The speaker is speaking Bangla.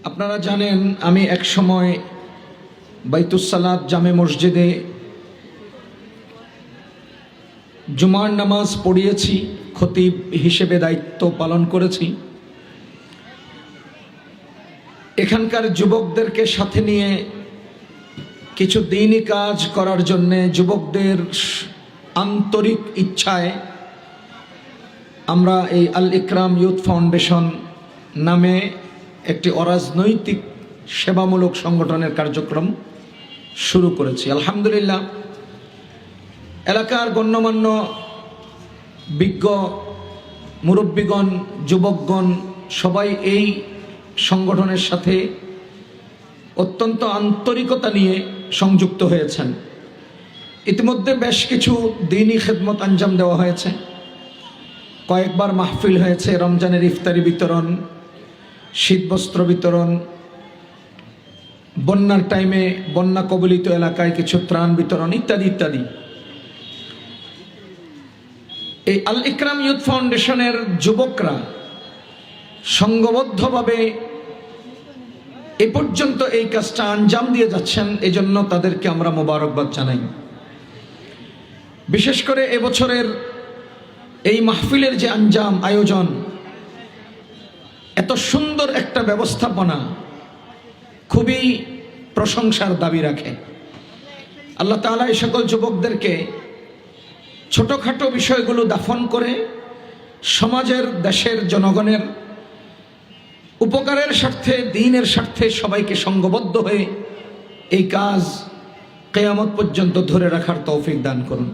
আপনারা জানেন আমি এক সময় বাইতুস সালাত জামে মসজিদে জুমার নামাজ পড়িয়েছি, খতিব হিসেবে দায়িত্ব পালন করেছি। এখানকার যুবকদেরকে সাথে নিয়ে কিছু দ্বীনি কাজ করার জন্যে যুবকদের আন্তরিক ইচ্ছায় আমরা এই আল ইকরাম ইউথ ফাউন্ডেশন নামে একটি অরাজনৈতিক সেবামূলক সংগঠনের কার্যক্রম শুরু করেছি। আলহামদুলিল্লাহ, এলাকার গণ্যমান্য বিজ্ঞ মুরব্বীগণ, যুবকগণ সবাই এই সংগঠনের সাথে অত্যন্ত আন্তরিকতা নিয়ে সংযুক্ত হয়েছেন। ইতিমধ্যে বেশ কিছু দ্বীনি খেদমত আঞ্জাম দেওয়া হয়েছে, কয়েকবার মাহফিল হয়েছে, রমজানের ইফতারি বিতরণ, শীতবস্ত্র বিতরণ, বন্যার টাইমে বন্যা কবলিত এলাকায় কিছু ত্রাণ বিতরণ ইত্যাদি ইত্যাদি। এই আল ইকরাম ইউথ ফাউন্ডেশনের যুবকরা সংঘবদ্ধভাবে এ পর্যন্ত এই কাজটা আঞ্জাম দিয়ে যাচ্ছেন, এজন্য তাদেরকে আমরা মোবারকবাদ জানাই। বিশেষ করে এবছরের এই মাহফিলের যে আঞ্জাম আয়োজন, এত সুন্দর একটা ব্যবস্থাপনা খুবই প্রশংসার দাবি রাখে। আল্লাহ তাআলা এই সকল যুবকদেরকে ছোটখাটো বিষয়গুলো দাফন করে সমাজের, দেশের, জনগণের উপকারের স্বার্থে, দ্বীনের স্বার্থে সবাইকে সংঘবদ্ধ হয়ে এই কাজ কিয়ামত পর্যন্ত ধরে রাখার তৌফিক দান করুন।